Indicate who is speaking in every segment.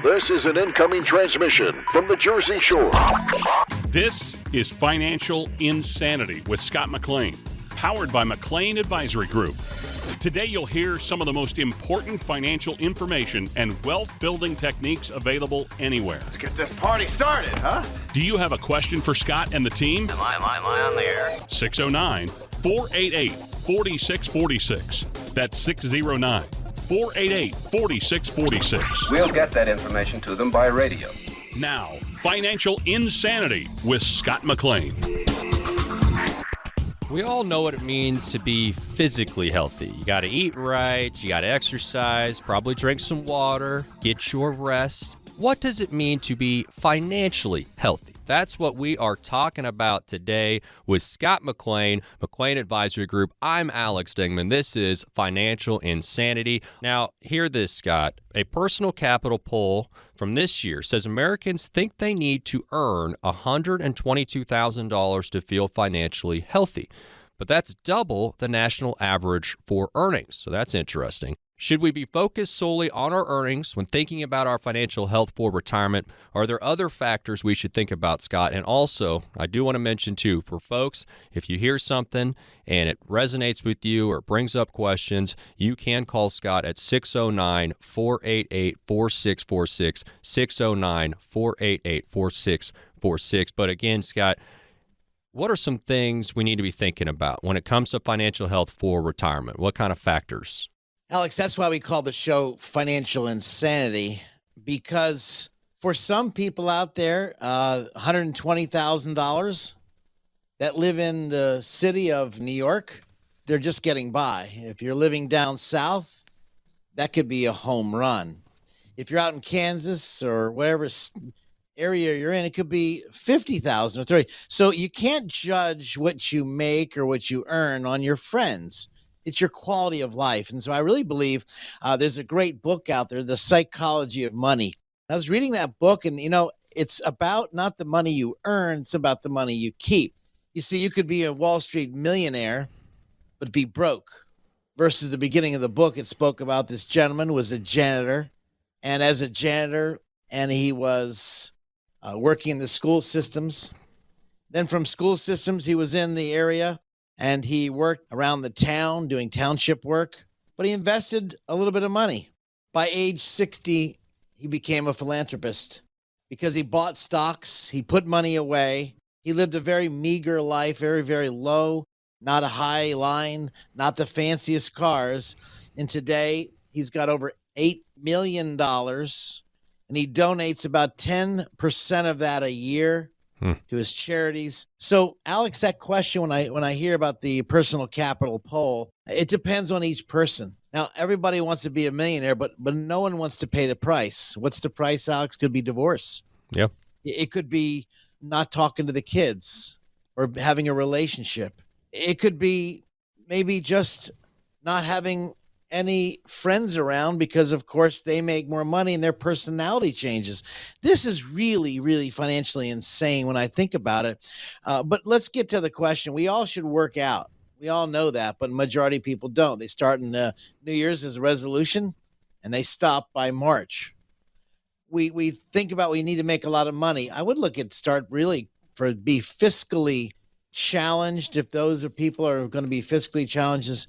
Speaker 1: This is an incoming transmission from the Jersey Shore.
Speaker 2: This is Financial Insanity with Scott McLean, powered by McLean Advisory Group. Today you'll hear some of the most important financial information and wealth-building techniques available anywhere.
Speaker 3: Let's get this party started, huh?
Speaker 2: Do you have a question for Scott and the team?
Speaker 4: Am I on the air?
Speaker 2: 609-488-4646. That's 609-488-4646.
Speaker 5: We'll get that information to them by radio.
Speaker 2: Now, Financial Insanity with Scott McLean.
Speaker 6: We all know what it means to be physically healthy. You got to eat right, you got to exercise, probably drink some water, get your rest. What does it mean to be financially healthy? That's what we are talking about today with Scott McLean, McLean Advisory Group. I'm Alex Dingman. This is Financial Insanity. Now, hear this, Scott. A personal capital poll from this year says Americans think they need to earn $122,000 to feel financially healthy. But that's double the national average for earnings. So that's interesting. Should we be focused solely on our earnings when thinking about our financial health for retirement? Are there other factors we should think about, Scott? And also, I do want to mention, too, for folks, if you hear something and it resonates with you or brings up questions, you can call Scott at 609-488-4646, 609-488-4646. But again, Scott, what are some things we need to be thinking about when it comes to financial health for retirement? What kind of factors?
Speaker 7: Alex, that's why we call the show Financial Insanity, because for some people out there, $120,000 that live in the city of New York, they're just getting by. If you're living down south, that could be a home run. If you're out in Kansas or whatever area you're in, it could be $50,000 or $30,000. So you can't judge what you make or what you earn on your friends. It's your quality of life. And so I really believe there's a great book out there, The Psychology of Money. I was reading that book, and, it's about not the money you earn, it's about the money you keep. You see, you could be a Wall Street millionaire, but be broke. Versus the beginning of the book, it spoke about this gentleman who was a janitor. And as a janitor, and he was working in the school systems. Then from school systems, he was in the area, and he worked around the town doing township work, but he invested a little bit of money. By age 60, he became a philanthropist because he bought stocks, he put money away. He lived a very meager life, very, very low, not a high line, not the fanciest cars. And today, he's got over $8 million, and he donates about 10% of that a year to his charities. So, Alex, that question, when I hear about the personal capital poll, it depends on each person. Now, everybody wants to be a millionaire, but no one wants to pay the price. What's the price, Alex? Could be divorce.
Speaker 6: Yeah.
Speaker 7: It could be not talking to the kids or having a relationship. It could be maybe just not having any friends around because, of course, they make more money and their personality changes. This is really, really financially insane when I think about it. But let's get to the question. We all should work out. We all know that, but majority of people don't. They start in New Year's as a resolution, and they stop by March. We think about we need to make a lot of money. I would look at be fiscally challenged. If those are people are going to be fiscally challenged,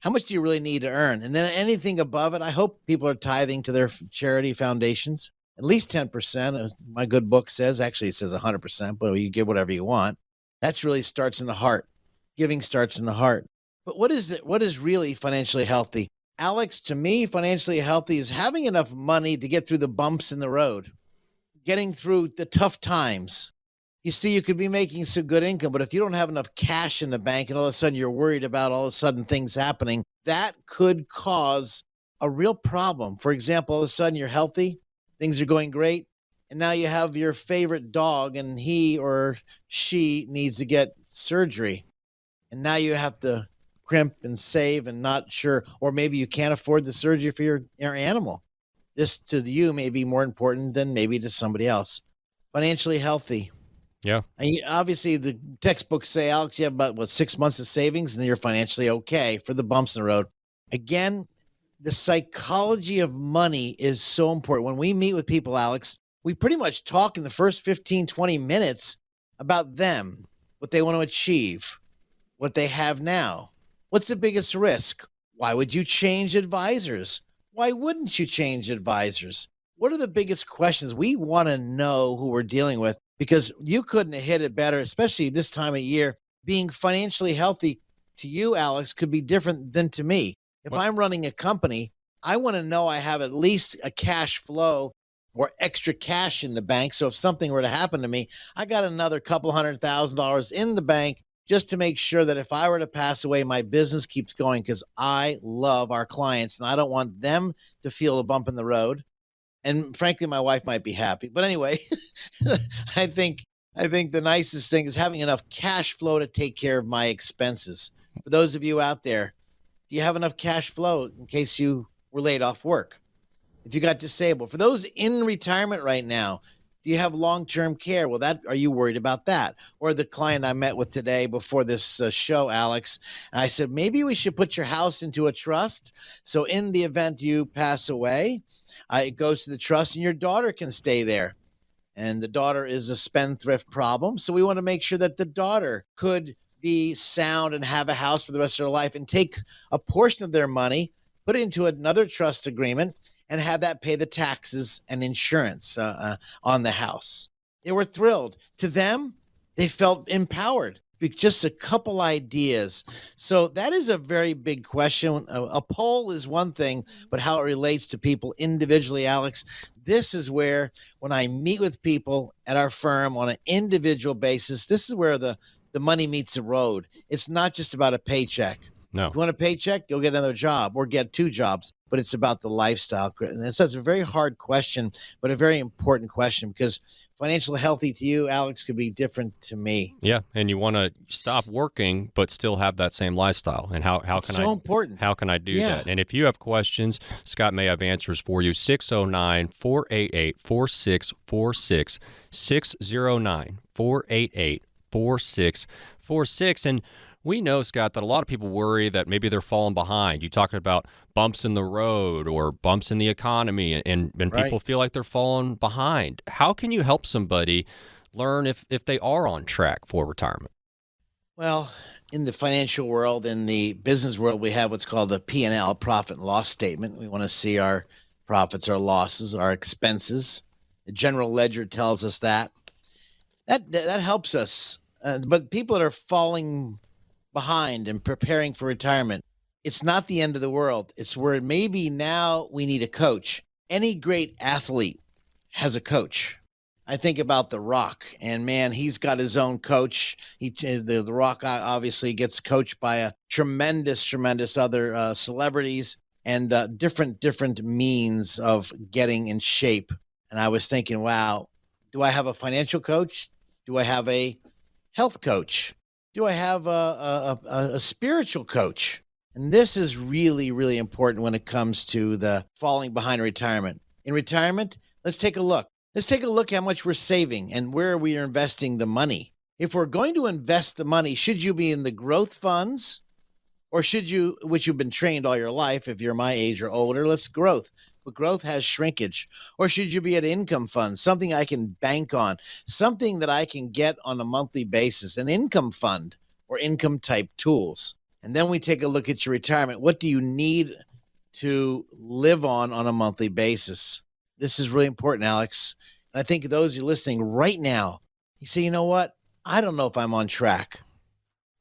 Speaker 7: how much do you really need to earn? And then anything above it, I hope people are tithing to their charity foundations, at least 10%. My good book says, actually it says 100%, but you give whatever you want. That's really starts in the heart. Giving starts in the heart. But what is really financially healthy? Alex, to me, financially healthy is having enough money to get through the bumps in the road, getting through the tough times. You see, you could be making some good income, but if you don't have enough cash in the bank and all of a sudden you're worried about all of a sudden things happening, that could cause a real problem. For example, all of a sudden you're healthy, things are going great, and now you have your favorite dog and he or she needs to get surgery. And now you have to crimp and save and not sure, or maybe you can't afford the surgery for your animal. This to you may be more important than maybe to somebody else. Financially healthy.
Speaker 6: Yeah.
Speaker 7: And obviously, the textbooks say, Alex, you have about, 6 months of savings, and then you're financially okay for the bumps in the road. Again, the psychology of money is so important. When we meet with people, Alex, we pretty much talk in the first 15, 20 minutes about them, what they want to achieve, what they have now. What's the biggest risk? Why would you change advisors? Why wouldn't you change advisors? What are the biggest questions? We want to know who we're dealing with because you couldn't have hit it better, especially this time of year. Being financially healthy to you, Alex, could be different than to me. If I'm running a company, I want to know I have at least a cash flow or extra cash in the bank. So if something were to happen to me, I got another couple $100,000 in the bank just to make sure that if I were to pass away, my business keeps going because I love our clients and I don't want them to feel a bump in the road. And frankly, my wife might be happy. But anyway, I think the nicest thing is having enough cash flow to take care of my expenses. For those of you out there, do you have enough cash flow in case you were laid off work? If you got disabled? For those in retirement right now, do you have long-term care? Well, are you worried about that? Or the client I met with today before this show, Alex, I said, maybe we should put your house into a trust. So in the event you pass away, it goes to the trust and your daughter can stay there. And the daughter is a spendthrift problem. So we want to make sure that the daughter could be sound and have a house for the rest of their life and take a portion of their money, put it into another trust agreement, and have that pay the taxes and insurance on the house. They were thrilled. To them, they felt empowered. Just a couple ideas. So that is a very big question. A poll is one thing, but how it relates to people individually, Alex, this is where when I meet with people at our firm on an individual basis, this is where the money meets the road. It's not just about a paycheck.
Speaker 2: No.
Speaker 7: If you want a paycheck, you'll get another job or get two jobs, but it's about the lifestyle. And it's such a very hard question, but a very important question because financial healthy to you, Alex, could be different to me.
Speaker 6: Yeah, and you want to stop working but still have that same lifestyle. And how
Speaker 7: it's
Speaker 6: can
Speaker 7: so
Speaker 6: I
Speaker 7: important.
Speaker 6: How can I do that? And if you have questions, Scott may have answers for you. 609-488-4646, 609-488-4646. And we know, Scott, that a lot of people worry that maybe they're falling behind. You talking about bumps in the road or bumps in the economy, and
Speaker 7: Right.
Speaker 6: people feel like they're falling behind. How can you help somebody learn if they are on track for retirement?
Speaker 7: Well, in the financial world, in the business world, we have what's called a P&L, profit and loss statement. We want to see our profits, our losses, our expenses. The general ledger tells us that. That helps us. But people that are falling behind and preparing for retirement, it's not the end of the world. It's where maybe now we need a coach. Any great athlete has a coach. I think about The Rock, and man, he's got his own coach. The Rock obviously gets coached by a tremendous other celebrities and different means of getting in shape. And I was thinking, wow, do I have a financial coach? Do I have a health coach? Do I have a spiritual coach? And this is really, really important when it comes to the falling behind retirement. In retirement, let's take a look. Let's take a look how much we're saving and where we are investing the money. If we're going to invest the money, should you be in the growth funds or should you, which you've been trained all your life, if you're my age or older, let's growth. But growth has shrinkage. Or should you be at income funds, something I can bank on, something that I can get on a monthly basis, an income fund or income type tools. And then we take a look at your retirement. What do you need to live on a monthly basis? This is really important, Alex. And I think those of you listening right now, you say, you know what? I don't know if I'm on track.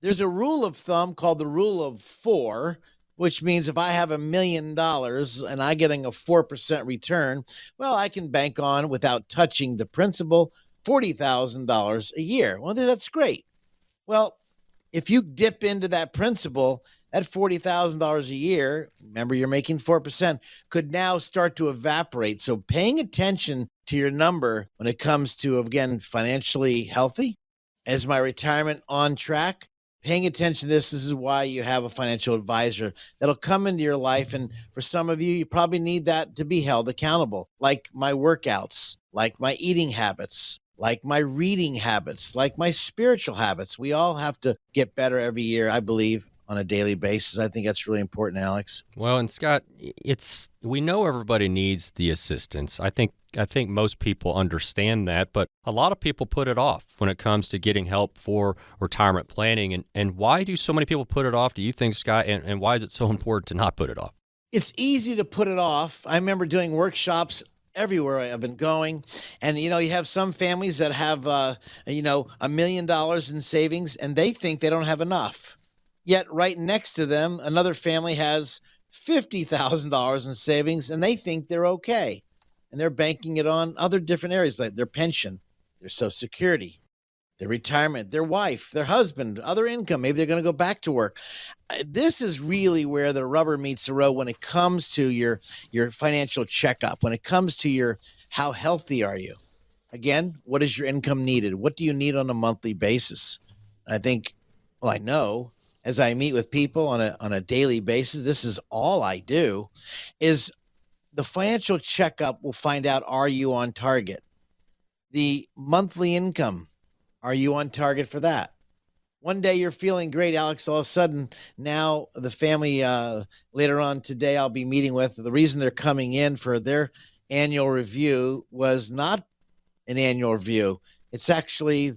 Speaker 7: There's a rule of thumb called the rule of 4, which means if I have $1 million and I'm getting a 4% return, well, I can bank on, without touching the principal, $40,000 a year. Well, that's great. Well, if you dip into that principal, that $40,000 a year, remember you're making 4%, could now start to evaporate. So paying attention to your number when it comes to, again, financially healthy, is my retirement on track? Paying attention to this is why you have a financial advisor that'll come into your life. And for some of you, you probably need that to be held accountable, like my workouts, like my eating habits, like my reading habits, like my spiritual habits. We all have to get better every year, I believe, on a daily basis. I think that's really important, Alex.
Speaker 6: Well, and Scott, we know everybody needs the assistance. I think most people understand that, but a lot of people put it off when it comes to getting help for retirement planning. And why do so many people put it off, do you think, Scott? And why is it so important to not put it off?
Speaker 7: It's easy to put it off. I remember doing workshops everywhere I've been going. And, you have some families that have, $1 million in savings, and they think they don't have enough. Yet right next to them, another family has $50,000 in savings, and they think they're okay. And they're banking it on other different areas, like their pension, their Social Security, their retirement, their wife, their husband, other income. Maybe they're going to go back to work. This is really where the rubber meets the road when it comes to your financial checkup, when it comes to how healthy are you? Again, what is your income needed? What do you need on a monthly basis? I think, I know as I meet with people on a daily basis, this is all I do, is the financial checkup will find out, are you on target? The monthly income, are you on target for that? One day you're feeling great, Alex. All of a sudden, now the family later on today I'll be meeting with, the reason they're coming in for their annual review was not an annual review. It's actually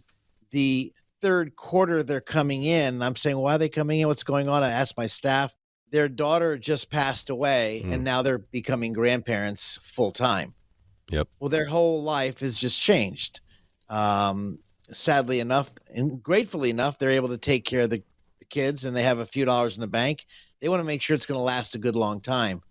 Speaker 7: the third quarter they're coming in. I'm saying, why are they coming in? What's going on? I asked my staff. Their daughter just passed away, and now they're becoming grandparents full time.
Speaker 6: Yep.
Speaker 7: Well, their whole life has just changed. Sadly enough, and gratefully enough, they're able to take care of the kids, and they have a few dollars in the bank. They want to make sure it's going to last a good long time.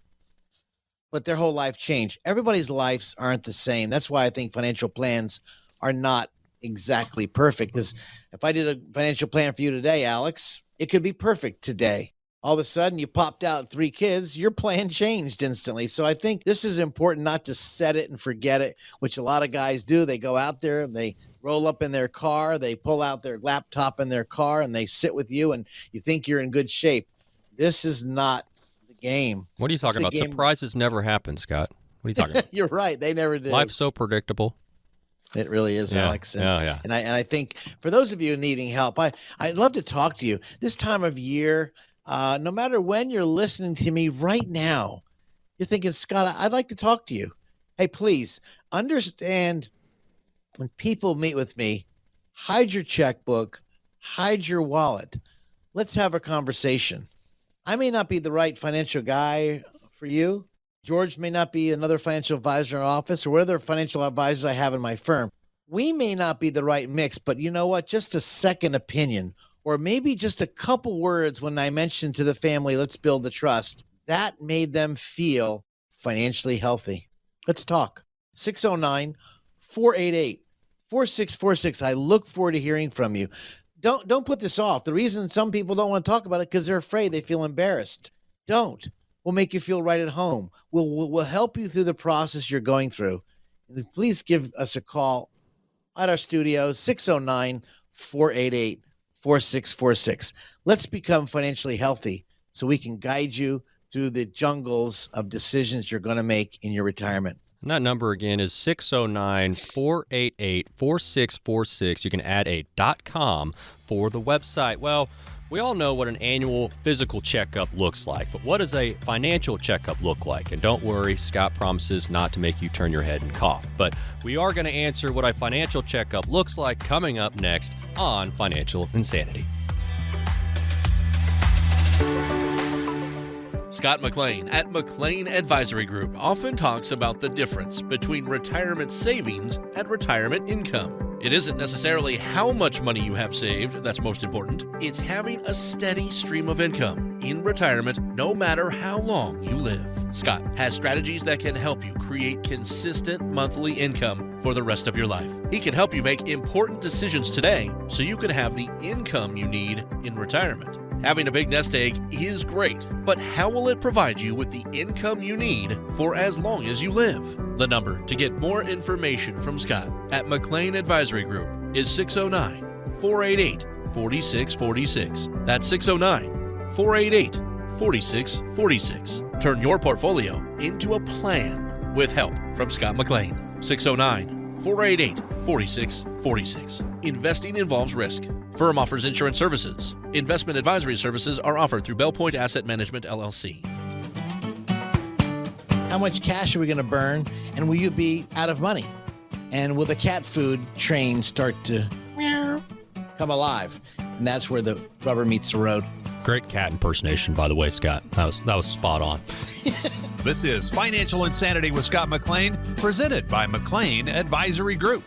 Speaker 7: But their whole life changed. Everybody's lives aren't the same. That's why I think financial plans are not exactly perfect. Because if I did a financial plan for you today, Alex, it could be perfect today. All of a sudden, you popped out 3 kids, your plan changed instantly. So I think this is important, not to set it and forget it, which a lot of guys do. They go out there, they roll up in their car, they pull out their laptop in their car, and they sit with you, and you think you're in good shape. This is not the game.
Speaker 6: What are you talking about? Surprises never happen, Scott. What are you talking about?
Speaker 7: You're right. They never do.
Speaker 6: Life's so predictable.
Speaker 7: It really is,
Speaker 6: Yeah,
Speaker 7: Alex. And,
Speaker 6: yeah.
Speaker 7: And I think for those of you needing help, I'd love to talk to you. This time of year, no matter when you're listening to me right now, you're thinking, Scott, I'd like to talk to you. Hey, please understand, when people meet with me, hide your checkbook, hide your wallet. Let's have a conversation. I may not be the right financial guy for you. George may not be another financial advisor in our office, or what other financial advisors I have in my firm. We may not be the right mix, but you know what? Just a second opinion, or maybe just a couple words when I mentioned to the family, let's build the trust, that made them feel financially healthy. Let's talk. 609-488-4646. I look forward to hearing from you. Don't put this off. The reason some people don't want to talk about it because they're afraid, they feel embarrassed. Don't. We'll make you feel right at home. We'll help you through the process you're going through. And please give us a call at our studio, 609-488-4646. Let's become financially healthy so we can guide you through the jungles of decisions you're going to make in your retirement.
Speaker 6: And that number again is 609-488-4646. You can add a .com for the website. Well, we all know what an annual physical checkup looks like, but what does a financial checkup look like? And don't worry, Scott promises not to make you turn your head and cough. But we are going to answer what a financial checkup looks like coming up next on Financial Insanity.
Speaker 4: Scott McLean at McLean Advisory Group often talks about the difference between retirement savings and retirement income. It isn't necessarily how much money you have saved that's most important. It's having a steady stream of income in retirement no matter how long you live. Scott has strategies that can help you create consistent monthly income for the rest of your life. He can help you make important decisions today so you can have the income you need in retirement. Having a big nest egg is great, but how will it provide you with the income you need for as long as you live? The number to get more information from Scott at McLean Advisory Group is 609-488-4646. That's 609-488-4646. Turn your portfolio into a plan with help from Scott McLean. 609-488-4646. Investing involves risk. Firm offers insurance services. Investment advisory services are offered through Bell Point Asset Management, LLC.
Speaker 7: How much cash are we going to burn, and will you be out of money? And will the cat food train start to come alive? And that's where the rubber meets the road.
Speaker 6: Great cat impersonation, by the way, Scott. That was spot on.
Speaker 8: This is Financial Insanity with Scott McLean, presented by McLean Advisory Group.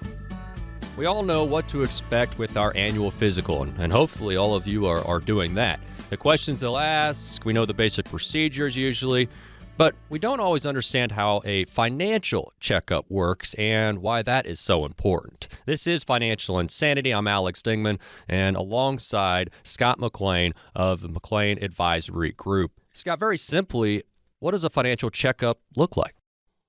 Speaker 6: We all know what to expect with our annual physical, and hopefully all of you are doing that. The questions they'll ask, we know the basic procedures usually, but we don't always understand how a financial checkup works and why that is so important. This is Financial Insanity. I'm Alex Dingman, and alongside Scott McLean of the McLean Advisory Group. Scott, very simply, what does a financial checkup look like?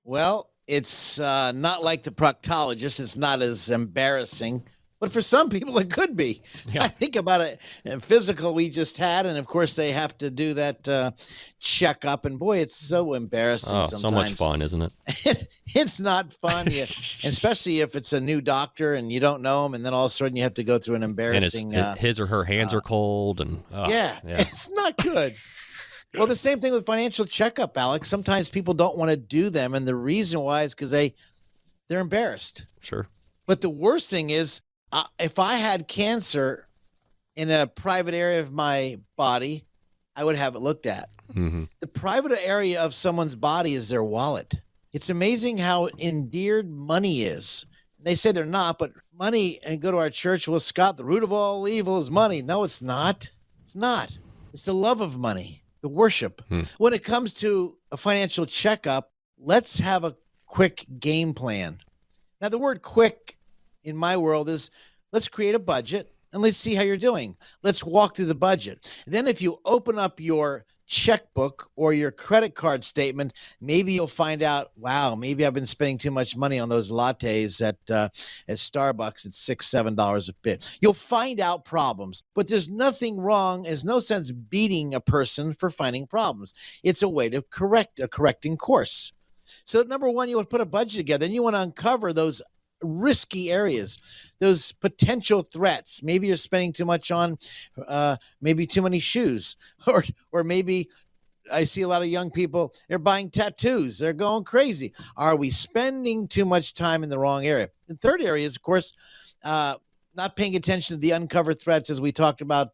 Speaker 7: Well, it's not like the proctologist. It's not as embarrassing. But for some people, it could be.
Speaker 6: Yeah.
Speaker 7: I think about a physical we just had, and of course they have to do that checkup. And boy, it's so embarrassing sometimes.
Speaker 6: So much fun, isn't it?
Speaker 7: It's not fun, especially if it's a new doctor and you don't know him, and then all of a sudden you have to go through an embarrassing.
Speaker 6: And his or her hands are cold, and
Speaker 7: it's not good. Well, the same thing with financial checkup, Alex. Sometimes people don't want to do them, and the reason why is because they're embarrassed.
Speaker 6: Sure.
Speaker 7: But the worst thing is, if I had cancer in a private area of my body, I would have it looked at.
Speaker 6: Mm-hmm.
Speaker 7: The private area of someone's body is their wallet. It's amazing how endeared money is. They say they're not, but money, and go to our church, well, Scott, the root of all evil is money. No, it's not. It's not. It's the love of money, the worship. When it comes to a financial checkup, let's have a quick game plan. Now, the word quick in my world is let's create a budget and let's see how you're doing. Let's walk through the budget. Then if you open up your checkbook or your credit card statement, maybe you'll find out, wow, maybe I've been spending too much money on those lattes at Starbucks at $6, $7 a bit. You'll find out problems, but there's nothing wrong. There's no sense beating a person for finding problems. It's a way to correct a correcting course. So number one, you would put a budget together and you want to uncover those risky areas, those potential threats. Maybe you're spending too much on maybe too many shoes, or maybe I see a lot of young people, they're buying tattoos. They're going crazy. Are we spending too much time in the wrong area? The third area is, of course, not paying attention to the uncovered threats as we talked about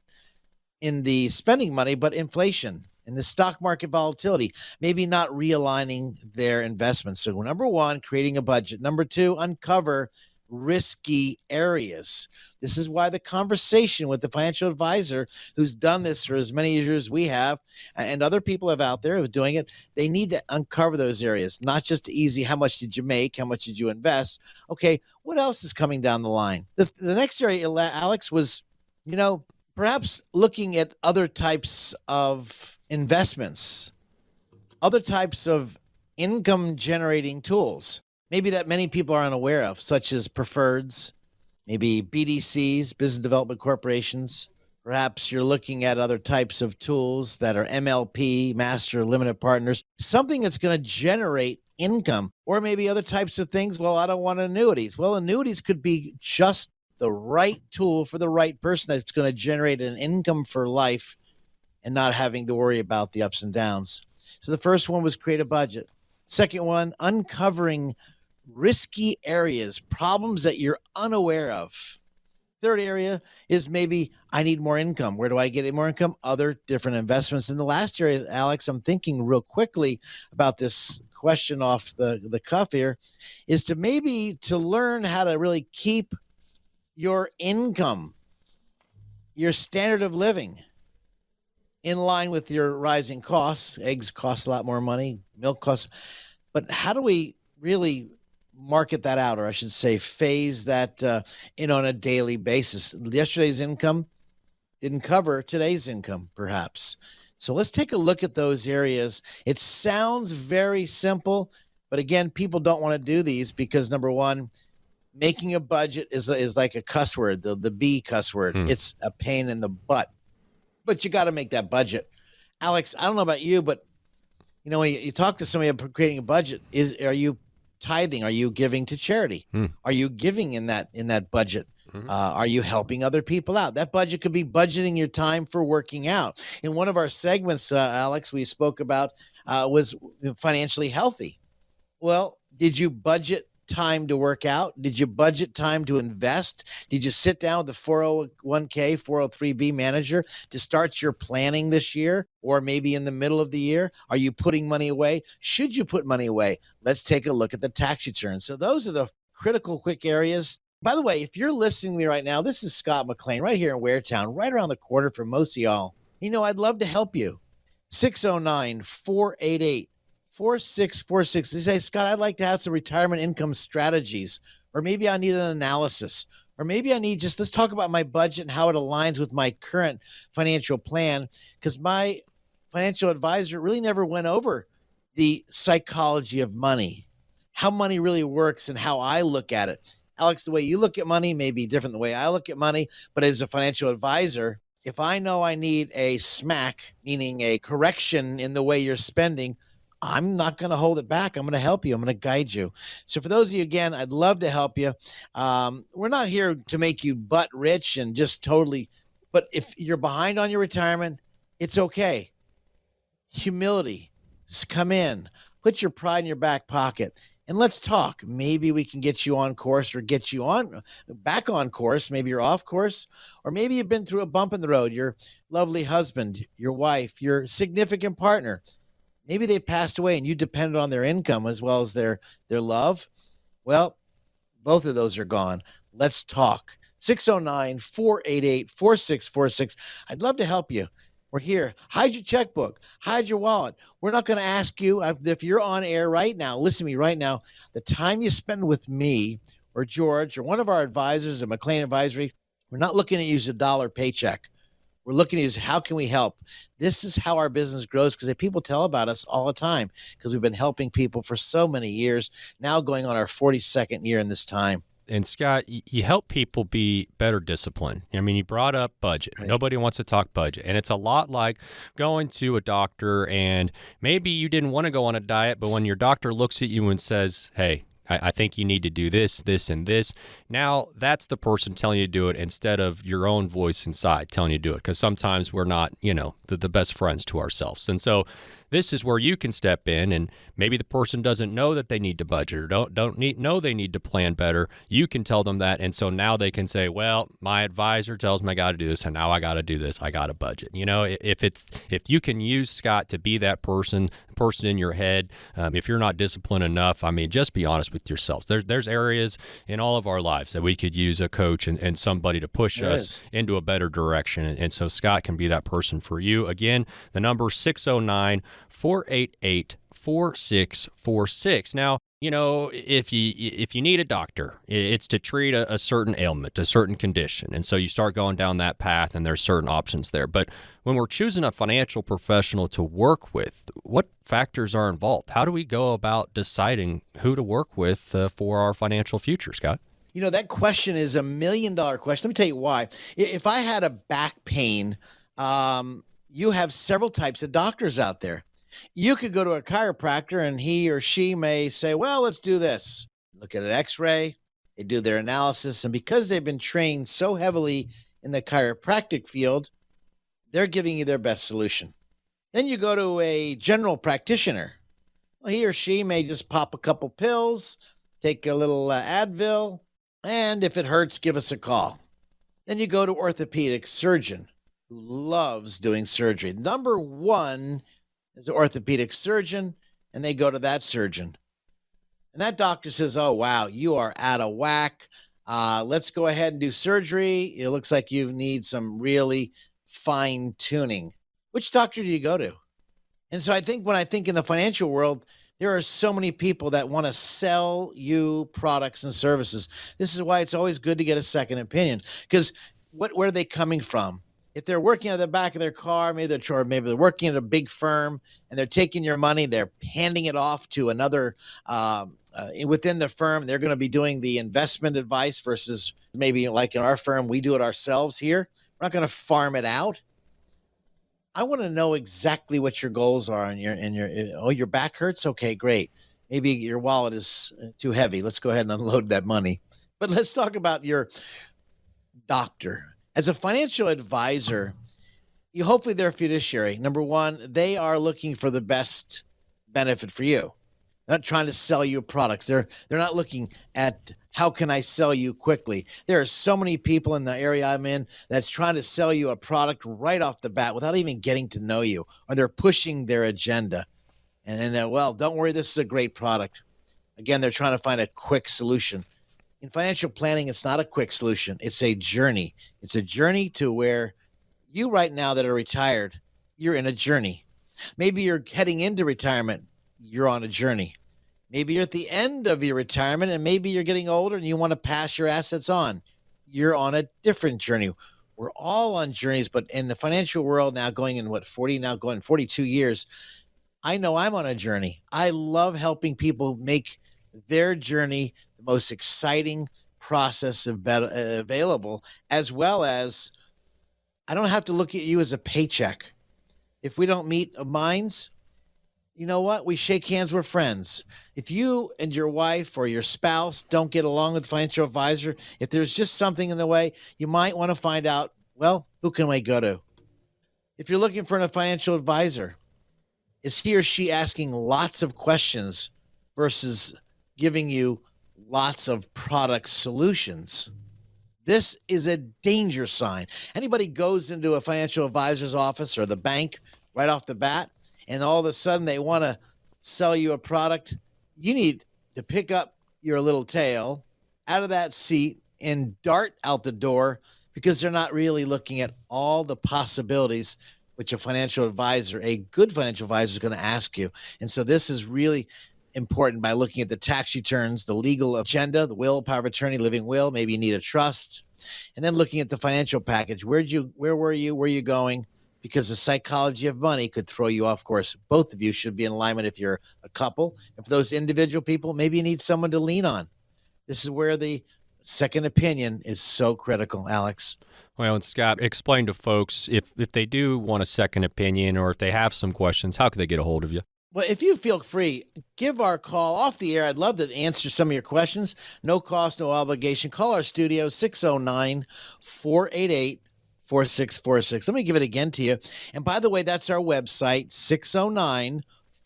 Speaker 7: in the spending money, but inflation and the stock market volatility, maybe not realigning their investments. So number one, creating a budget. Number two, uncover risky areas. This is why the conversation with the financial advisor who's done this for as many years as we have, and other people have out there who are doing it, they need to uncover those areas, not just easy, how much did you make? How much did you invest? Okay, what else is coming down the line? The next area, Alex, was, perhaps looking at other types of investments, other types of income generating tools, maybe that many people are unaware of, such as preferreds, maybe BDCs, business development corporations. Perhaps you're looking at other types of tools that are MLP, master limited partners, something that's going to generate income, or maybe other types of things. Well, I don't want annuities. Well, annuities could be just the right tool for the right person that's going to generate an income for life and not having to worry about the ups and downs. So the first one was create a budget. Second one, uncovering risky areas, problems that you're unaware of. Third area is maybe I need more income. Where do I get more income? Other different investments. And the last area, Alex, I'm thinking real quickly about this question off the cuff here, is to learn how to really keep your income, your standard of living, in line with your rising costs. Eggs cost a lot more money, milk costs. But how do we really market that out, or I should say phase that in on a daily basis? Yesterday's income didn't cover today's income, perhaps. So let's take a look at those areas. It sounds very simple, but again, people don't want to do these because, number one, making a budget is like a cuss word, the B cuss word. It's a pain in the butt. But you got to make that budget. Alex, I don't know about you, but when you talk to somebody about creating a budget, are you tithing? Are you giving to charity? Are you giving in that budget? Are you helping other people out? That budget could be budgeting your time for working out. In one of our segments, Alex, we spoke about was financially healthy. Well, did you budget time to work out? Did you budget time to invest? Did you sit down with the 401k, 403b manager to start your planning this year or maybe in the middle of the year? Are you putting money away? Should you put money away? Let's take a look at the tax return. So those are the critical quick areas. By the way, if you're listening to me right now, this is Scott McLean right here in Waretown, right around the corner from most of y'all. I'd love to help you. 609-488-4646. They say, Scott, I'd like to have some retirement income strategies, or maybe I need an analysis, or maybe I need let's talk about my budget and how it aligns with my current financial plan, because my financial advisor really never went over the psychology of money, how money really works and how I look at it. Alex, the way you look at money may be different than the way I look at money, but as a financial advisor, if I know I need a smack, meaning a correction in the way you're spending, I'm not going to hold it back. I'm going to help you. I'm going to guide you. So for those of you, again, I'd love to help you. We're not here to make you butt rich and just totally, but if you're behind on your retirement, it's okay. Humility. Just come in, put your pride in your back pocket, and let's talk. Maybe we can get you on course or get you back on course. Maybe you're off course, or maybe you've been through a bump in the road. Your lovely husband, your wife, your significant partner, maybe they passed away and you depended on their income as well as their love. Well, both of those are gone. Let's talk. 609-488-4646. I'd love to help you. We're here. Hide your checkbook. Hide your wallet. We're not going to ask you if you're on air right now. Listen to me right now. The time you spend with me or George or one of our advisors at McLean Advisory, we're not looking at you as a dollar paycheck. We're looking at you as how can we help? This is how our business grows, because people tell about us all the time, because we've been helping people for so many years, now going on our 42nd year in this time.
Speaker 6: And Scott, you help people be better disciplined. I mean, you brought up budget. Right. Nobody wants to talk budget. And it's a lot like going to a doctor, and maybe you didn't want to go on a diet, but when your doctor looks at you and says, hey, I think you need to do this, this, and this. Now that's the person telling you to do it instead of your own voice inside telling you to do it, because sometimes we're not, the best friends to ourselves. And so this is where you can step in, and maybe the person doesn't know that they need to budget or don't know they need to plan better. You can tell them that, and so now they can say, well, my advisor tells me I got to do this, and now I got to do this. I got to budget. If you can use Scott to be that person in your head, if you're not disciplined enough, just be honest with yourselves. There's areas in all of our lives that we could use a coach and somebody to push us into a better direction. And so Scott can be that person for you. Again, the number 609-488-4646. Now, if you need a doctor, it's to treat a certain ailment, a certain condition. And so you start going down that path, and there's certain options there. But when we're choosing a financial professional to work with, what factors are involved? How do we go about deciding who to work with for our financial future, Scott?
Speaker 7: That question is $1 million question. Let me tell you why. If I had a back pain, you have several types of doctors out there. You could go to a chiropractor and he or she may say, well, let's do this. Look at an x-ray, they do their analysis. And because they've been trained so heavily in the chiropractic field, they're giving you their best solution. Then you go to a general practitioner. Well, he or she may just pop a couple pills, take a little Advil, and if it hurts, give us a call. Then you go to orthopedic surgeon who loves doing surgery. Number one is an orthopedic surgeon, and they go to that surgeon. And that doctor says, oh, wow, you are out of whack. Let's go ahead and do surgery. It looks like you need some really fine tuning. Which doctor do you go to? And so when I think in the financial world, there are so many people that want to sell you products and services. This is why it's always good to get a second opinion, because where are they coming from? If they're working at the back of their car, maybe they're working at a big firm and they're taking your money, they're handing it off to another within the firm. They're going to be doing the investment advice versus maybe like in our firm, we do it ourselves here. We're not going to farm it out. I want to know exactly what your goals are and your back hurts. Okay, great. Maybe your wallet is too heavy. Let's go ahead and unload that money. But let's talk about your doctor. As a financial advisor, hopefully they're a fiduciary. Number one, they are looking for the best benefit for you. They're not trying to sell you products. They're not looking at how can I sell you quickly. There are so many people in the area I'm in that's trying to sell you a product right off the bat without even getting to know you, or they're pushing their agenda. And then they're, well, don't worry, this is a great product. Again, they're trying to find a quick solution. In financial planning, it's not a quick solution. It's a journey. It's a journey to where you right now that are retired, you're in a journey. Maybe you're heading into retirement. You're on a journey. Maybe you're at the end of your retirement, and maybe you're getting older and you want to pass your assets on. You're on a different journey. We're all on journeys, but in the financial world now going in 42 years, I know I'm on a journey. I love helping people make their journey the most exciting process available, as well as I don't have to look at you as a paycheck. If we don't meet minds, you know what? We shake hands, we're friends. If you and your wife or your spouse don't get along with the financial advisor, if there's just something in the way, you might want to find out, well, who can we go to? If you're looking for a financial advisor, is he or she asking lots of questions versus giving you lots of product solutions? This is a danger sign. Anybody goes into a financial advisor's office or the bank right off the bat, and all of a sudden they want to sell you a product, you need to pick up your little tail out of that seat and dart out the door, because they're not really looking at all the possibilities which a financial advisor, a good financial advisor, is going to ask you. And so this is really important by looking at the tax returns, the legal agenda, the will, power of attorney, living will, maybe you need a trust, and then looking at the financial package. Where were you? Where are you going? Because the psychology of money could throw you off course. Both of you should be in alignment if you're a couple. And for those individual people, maybe you need someone to lean on. This is where the second opinion is so critical, Alex.
Speaker 6: Well, and Scott, explain to folks if they do want a second opinion or if they have some questions, how can they get a hold of you?
Speaker 7: Well, if you feel free, give our call off the air. I'd love to answer some of your questions. No cost, no obligation. Call our studio, 609-488-4646. Let me give it again to you. And by the way, that's our website,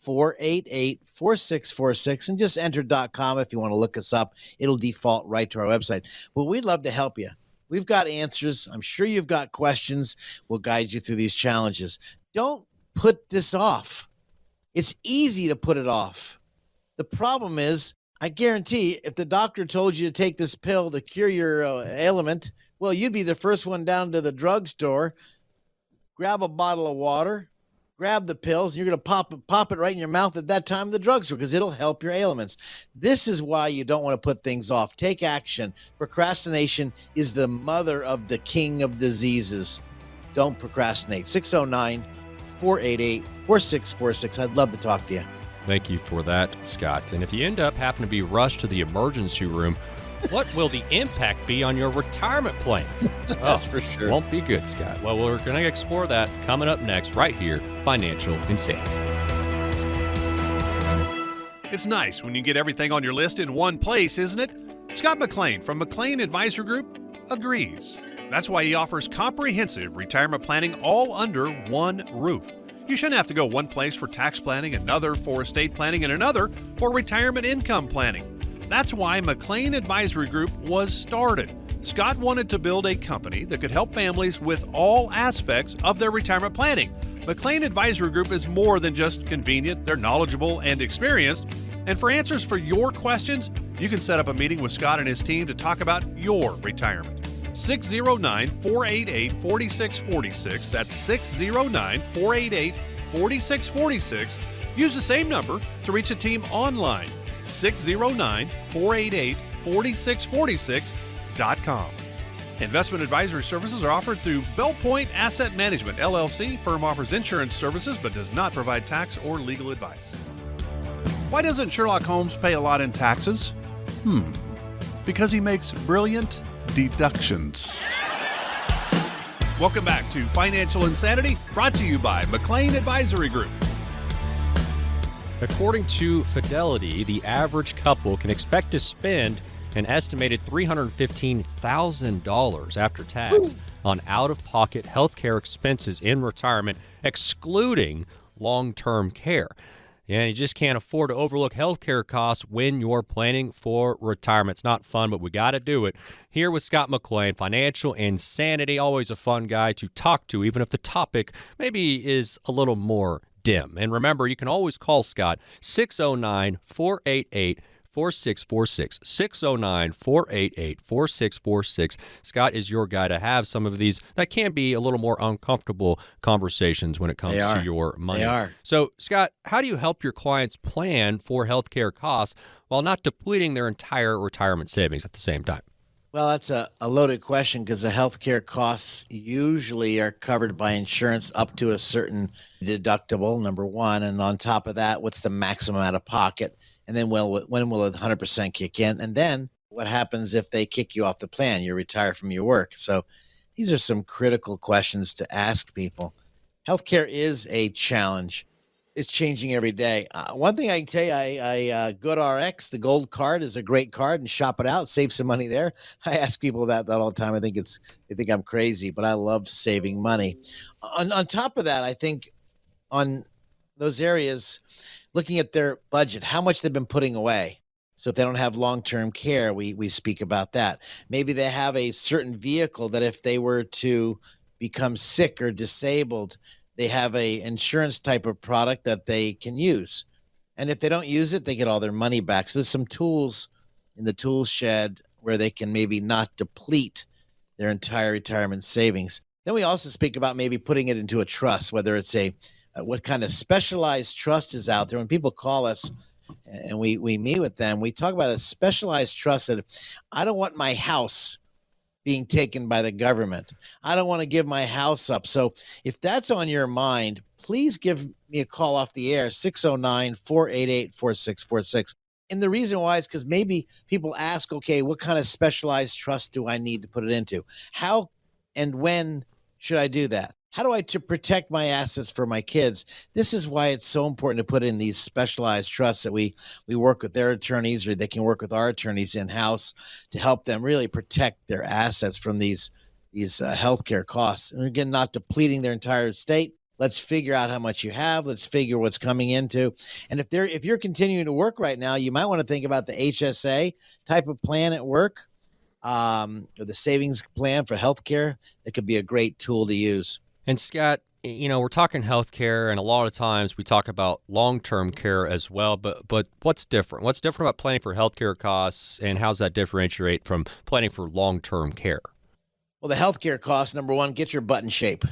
Speaker 7: 609-488-4646. And just enter .com if you want to look us up. It'll default right to our website. Well, we'd love to help you. We've got answers. I'm sure you've got questions. We'll guide you through these challenges. Don't put this off. It's easy to put it off. The problem is, I guarantee if the doctor told you to take this pill to cure your ailment, well, you'd be the first one down to the drugstore, grab a bottle of water, grab the pills, and you're going to pop it right in your mouth at that time of the drugstore because it'll help your ailments. This is why you don't want to put things off. Take action. Procrastination is the mother of the king of diseases. Don't procrastinate. 609-488-4646. I'd love to talk to you.
Speaker 6: Thank you for that, Scott. And if you end up having to be rushed to the emergency room, what will the impact be on your retirement plan?
Speaker 7: That's for sure.
Speaker 6: Won't be good, Scott. Well, we're going to explore that coming up next, right here, Financial Insanity.
Speaker 8: It's nice when you get everything on your list in one place, isn't it? Scott McLean from McLean Advisory Group agrees. That's why he offers comprehensive retirement planning all under one roof. You shouldn't have to go one place for tax planning, another for estate planning, and another for retirement income planning. That's why McLean Advisory Group was started. Scott wanted to build a company that could help families with all aspects of their retirement planning. McLean Advisory Group is more than just convenient. They're knowledgeable and experienced. And for answers for your questions, you can set up a meeting with Scott and his team to talk about your retirement. 609-488-4646. That's 609-488-4646. Use the same number to reach a team online. 609-488-4646.com. Investment advisory services are offered through Bell Point Asset Management, LLC. Firm offers insurance services but does not provide tax or legal advice. Why doesn't Sherlock Holmes pay a lot in taxes? Because he makes brilliant deductions. Welcome back to Financial Insanity, brought to you by McLean Advisory Group.
Speaker 6: According to Fidelity, the average couple can expect to spend an estimated $315,000 after tax on out-of-pocket healthcare expenses in retirement, excluding long-term care. And you just can't afford to overlook healthcare costs when you're planning for retirement. It's not fun, but we got to do it. Here with Scott McLean, Financial Insanity, always a fun guy to talk to, even if the topic maybe is a little more dim. And remember, you can always call Scott, 609-488-4646, 609-488-4646. Scott is your guy to have some of these that can be a little more uncomfortable conversations when it comes to your money.
Speaker 7: They are.
Speaker 6: So, Scott, how do you help your clients plan for healthcare costs while not depleting their entire retirement savings at the same time?
Speaker 7: Well, that's a loaded question because the healthcare costs usually are covered by insurance up to a certain deductible, number one. And on top of that, what's the maximum out of pocket? And then when will it 100% kick in? And then what happens if they kick you off the plan? You retire from your work. So these are some critical questions to ask people. Healthcare is a challenge. It's changing every day. One thing I can tell you, I GoodRx, the gold card is a great card, and shop it out, save some money there. I ask people about that all the time. They think I'm crazy, but I love saving money. On top of that, I think on those areas, looking at their budget, how much they've been putting away. So if they don't have long-term care, we speak about that. Maybe they have a certain vehicle that if they were to become sick or disabled, they have a insurance type of product that they can use. And if they don't use it, they get all their money back. So there's some tools in the tool shed where they can maybe not deplete their entire retirement savings. Then we also speak about maybe putting it into a trust, whether it's what kind of specialized trust is out there. When people call us and we meet with them, we talk about a specialized trust that I don't want my house being taken by the government. I don't want to give my house up. So if that's on your mind, please give me a call off the air, 609-488-4646. And the reason why is because maybe people ask, okay, what kind of specialized trust do I need to put it into? How and when should I do that? How do I to protect my assets for my kids? This is why it's so important to put in these specialized trusts that we work with their attorneys, or they can work with our attorneys in-house to help them really protect their assets from these healthcare costs. And again, not depleting their entire estate. Let's figure out how much you have. Let's figure what's coming into. And if you're continuing to work right now, you might want to think about the HSA type of plan at work, or the savings plan for healthcare. That could be a great tool to use.
Speaker 6: And Scott, we're talking healthcare, and a lot of times we talk about long-term care as well. But what's different? What's different about planning for healthcare costs, and how's that differentiate from planning for long-term care?
Speaker 7: Well, the healthcare costs, number one, get your butt in shape.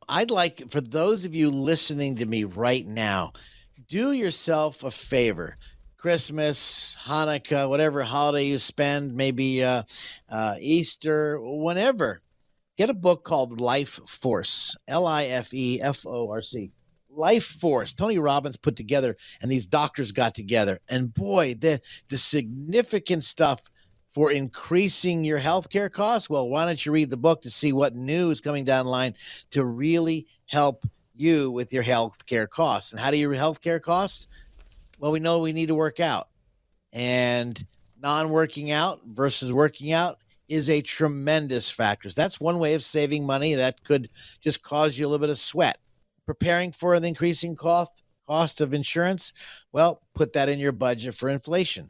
Speaker 7: I'd like for those of you listening to me right now, do yourself a favor. Christmas, Hanukkah, whatever holiday you spend, maybe Easter, whenever. Get a book called Life Force, Lifeforce. Life Force. Tony Robbins put together, and these doctors got together. And boy, the significant stuff for increasing your healthcare costs. Well, why don't you read the book to see what new is coming down the line to really help you with your healthcare costs? And how do your healthcare costs? Well, we know we need to work out, and non-working out versus working out is a tremendous factor. That's one way of saving money that could just cause you a little bit of sweat. Preparing for the increasing cost of insurance, well, put that in your budget for inflation.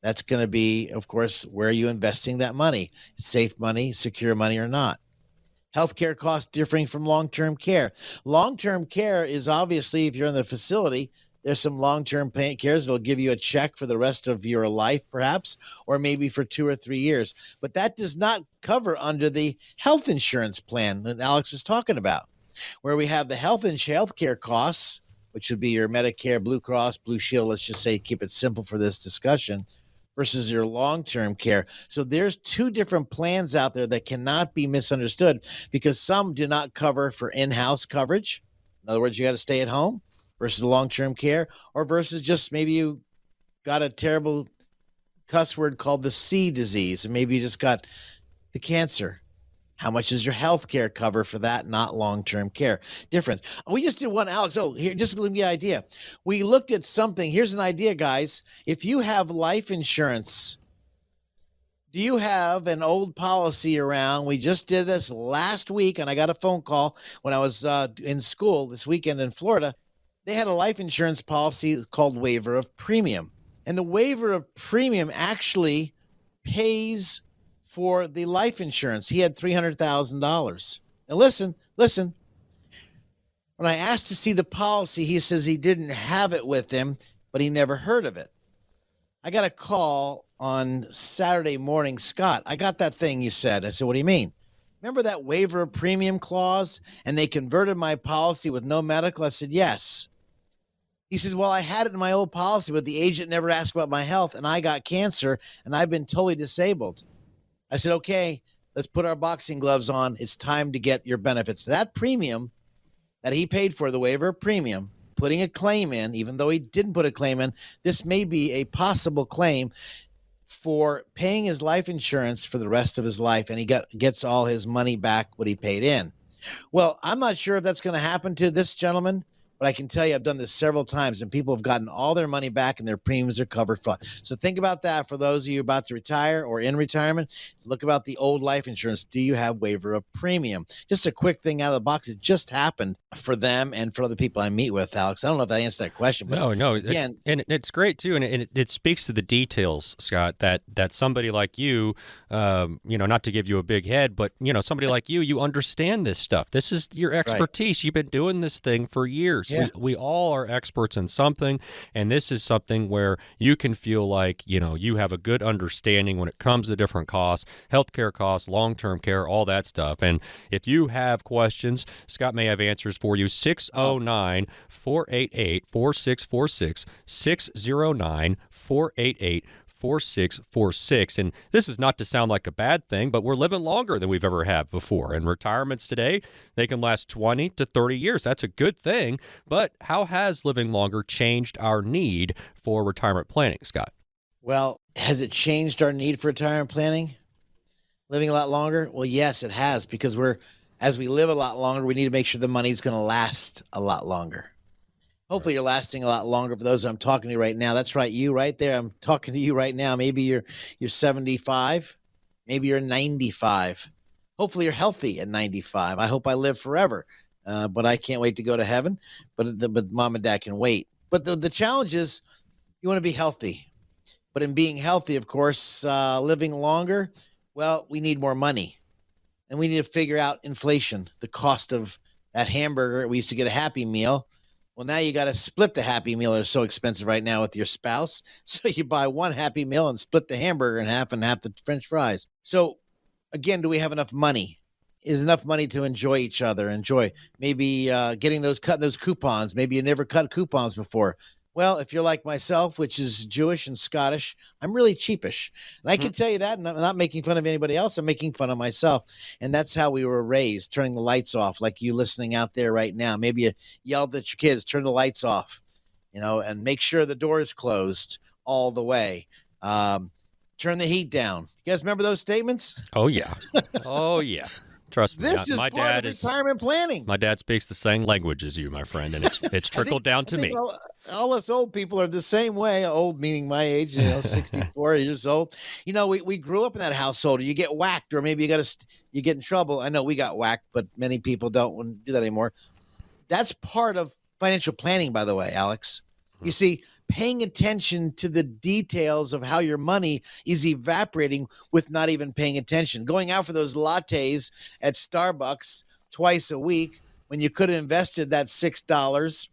Speaker 7: That's going to be, of course, where are you investing that money? Safe money, secure money, or not? Healthcare costs differing from long-term care. Long-term care is obviously, if you're in the facility, there's some long-term cares that'll give you a check for the rest of your life, perhaps, or maybe for 2 or 3 years. But that does not cover under the health insurance plan that Alex was talking about, where we have the healthcare costs, which would be your Medicare, Blue Cross, Blue Shield, let's just say, keep it simple for this discussion, versus your long-term care. So there's two different plans out there that cannot be misunderstood, because some do not cover for in-house coverage. In other words, you got to stay at home, versus long-term care, or versus just maybe you got a terrible cuss word called the C disease, and maybe you just got the cancer. How much is your health care cover for that, not long-term care? Difference. We just did one, Alex. Oh, here, just to give you an idea. We looked at something. Here's an idea, guys. If you have life insurance Do you have an old policy around? We just did this last week, and I got a phone call when I was in school this weekend in Florida. They had a life insurance policy called waiver of premium. And the waiver of premium actually pays for the life insurance. He had $300,000. Now listen. When I asked to see the policy, he says he didn't have it with him, but he never heard of it. I got a call on Saturday morning. Scott, I got that thing you said. I said, what do you mean? Remember that waiver of premium clause? And they converted my policy with no medical? I said, yes. He says, well, I had it in my old policy, but the agent never asked about my health, and I got cancer, and I've been totally disabled. I said, okay, let's put our boxing gloves on. It's time to get your benefits. That premium that he paid for, the waiver of premium, putting a claim in, even though he didn't put a claim in, this may be a possible claim for paying his life insurance for the rest of his life, and he gets all his money back, what he paid in. Well, I'm not sure if that's going to happen to this gentleman, but I can tell you I've done this several times, and people have gotten all their money back, and their premiums are covered for. So think about that for those of you about to retire or in retirement. Look about the old life insurance. Do you have waiver of premium? Just a quick thing out of the box. It just happened for them and for other people I meet with, Alex. I don't know if that answered that question. But
Speaker 6: No.
Speaker 7: again,
Speaker 6: And it's great too, and it speaks to the details, Scott. That somebody like you, not to give you a big head, but somebody like you understand this stuff. This is your expertise. Right. You've been doing this thing for years. Yeah. We all are experts in something, and this is something where you can feel like you have a good understanding when it comes to different costs, healthcare costs, long-term care, all that stuff. And if you have questions, Scott may have answers for you. 609-488-4646, 609-488-4646. And this is not to sound like a bad thing, but we're living longer than we've ever had before. And retirements today, they can last 20 to 30 years. That's a good thing. But how has living longer changed our need for retirement planning, Scott?
Speaker 7: Well, has it changed our need for retirement planning? Living a lot longer? Well, yes, it has, because as we live a lot longer, we need to make sure the money's going to last a lot longer. Hopefully you're lasting a lot longer for those I'm talking to right now. That's right, you right there. I'm talking to you right now. Maybe you're 75. Maybe you're 95. Hopefully you're healthy at 95. I hope I live forever, but I can't wait to go to heaven. But mom and dad can wait. But the challenge is you want to be healthy. But in being healthy, of course, living longer, well, we need more money. And we need to figure out inflation, the cost of that hamburger. We used to get a Happy Meal. Well, now you got to split the Happy Meal. They're so expensive right now with your spouse. So you buy one Happy Meal and split the hamburger in half and half the French fries. So again, do we have enough money? Is enough money to enjoy each other? Enjoy maybe cutting those coupons. Maybe you never cut coupons before. Well, if you're like myself, which is Jewish and Scottish, I'm really cheapish. And I can tell you that, and I'm not making fun of anybody else. I'm making fun of myself. And that's how we were raised, turning the lights off, like you listening out there right now. Maybe you yelled at your kids, turn the lights off, and make sure the door is closed all the way. Turn the heat down. You guys remember those statements?
Speaker 6: Oh, yeah. Oh, yeah. Trust me.
Speaker 7: This is
Speaker 6: my
Speaker 7: part
Speaker 6: dad
Speaker 7: of retirement planning.
Speaker 6: My dad speaks the same language as you, my friend, and it's trickled down to me.
Speaker 7: All us old people are the same way. Old meaning my age, 64 years old. We grew up in that household. You get whacked, or maybe you get in trouble. I know we got whacked, but many people don't do that anymore. That's part of financial planning, by the way, Alex. You see, paying attention to the details of how your money is evaporating with not even paying attention. Going out for those lattes at Starbucks twice a week when you could have invested that $6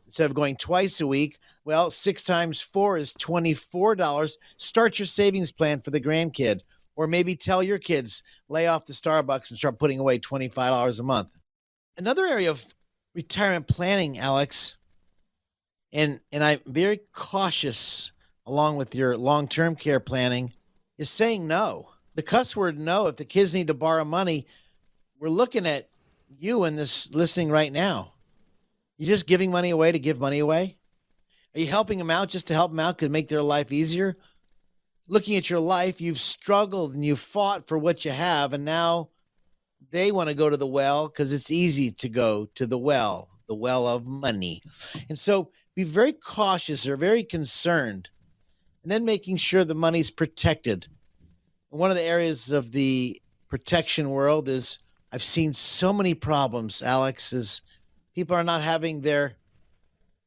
Speaker 7: instead of going twice a week. Well, 6 times 4 is $24. Start your savings plan for the grandkid, or maybe tell your kids, lay off the Starbucks and start putting away $25 a month. Another area of retirement planning, Alex, and I'm very cautious along with your long-term care planning, is saying no. The cuss word no. If the kids need to borrow money, we're looking at you in this listening right now. You just giving money away to give money away? Are you helping them out just to help them out, could make their life easier? Looking at your life, you've struggled and you've fought for what you have, and now they want to go to the well because it's easy to go to the well of money. And so be very cautious or very concerned, and then making sure the money's protected. one of the areas of the protection world is I've seen so many problems, Alex, is people are not having their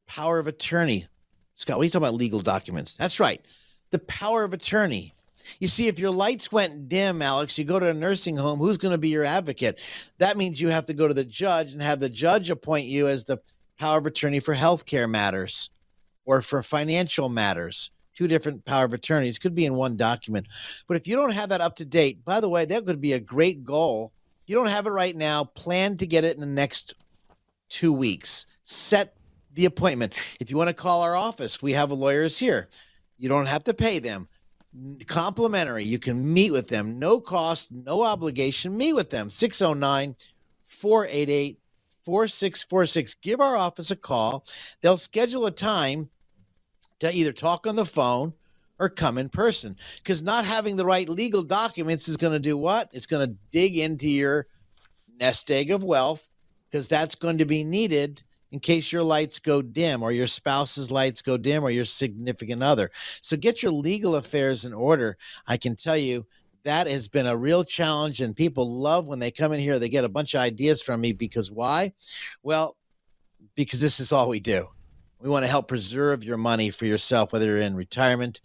Speaker 7: power of attorney. Scott, what are you talking about legal documents? That's right. The power of attorney. You see, if your lights went dim, Alex, you go to a nursing home, who's going to be your advocate? That means you have to go to the judge and have the judge appoint you as the power of attorney for healthcare matters or for financial matters. Two different power of attorneys could be in one document. But if you don't have that up to date, by the way, that could be a great goal. If you don't have it right now, plan to get it in the next 2 weeks. Set the appointment. If you want to call our office, we have lawyers here. You don't have to pay them. Complimentary. You can meet with them. No cost, no obligation. Meet with them. 609-488-4646. Give our office a call. They'll schedule a time to either talk on the phone or come in person. Because not having the right legal documents is going to do what? It's going to dig into your nest egg of wealth, because that's going to be needed in case your lights go dim or your spouse's lights go dim or your significant other. So get your legal affairs in order. I can tell you that has been a real challenge, and people love when they come in here, they get a bunch of ideas from me. Because why? Well, because this is all we do. We want to help preserve your money for yourself, whether you're in retirement,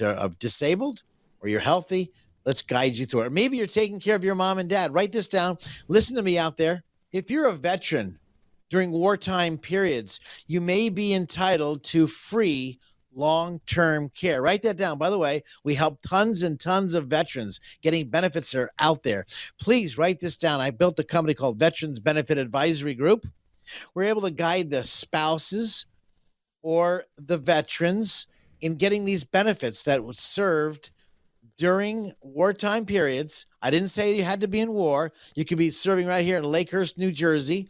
Speaker 7: of disabled or you're healthy. Let's guide you through it. Or maybe you're taking care of your mom and dad. Write this down. Listen to me out there. If you're a veteran during wartime periods, you may be entitled to free long-term care. Write that down. By the way, we help tons and tons of veterans getting benefits that are out there. Please write this down. I built a company called Veterans Benefit Advisory Group. We're able to guide the spouses or the veterans in getting these benefits that was served during wartime periods. I didn't say you had to be in war. You could be serving right here in Lakehurst, New Jersey,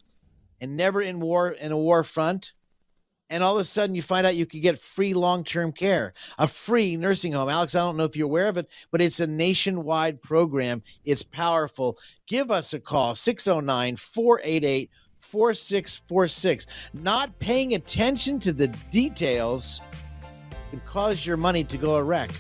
Speaker 7: and never in a war front. And all of a sudden you find out you could get free long-term care, a free nursing home. Alex, I don't know if you're aware of it, but it's a nationwide program. It's powerful. Give us a call, 609-488-4646. Not paying attention to the details can cause your money to go a wreck.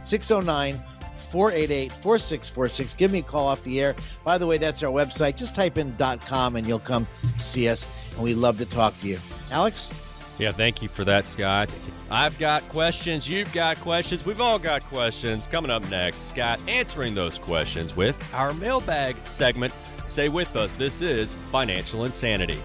Speaker 7: 609-488-4646. Give me a call off the air. By the way, that's our website. Just type in .com and you'll come see us, and we'd love to talk to you. Alex?
Speaker 6: Yeah, thank you for that, Scott. I've got questions. You've got questions. We've all got questions. Coming up next, Scott answering those questions with our mailbag segment. Stay with us. This is Financial Insanity.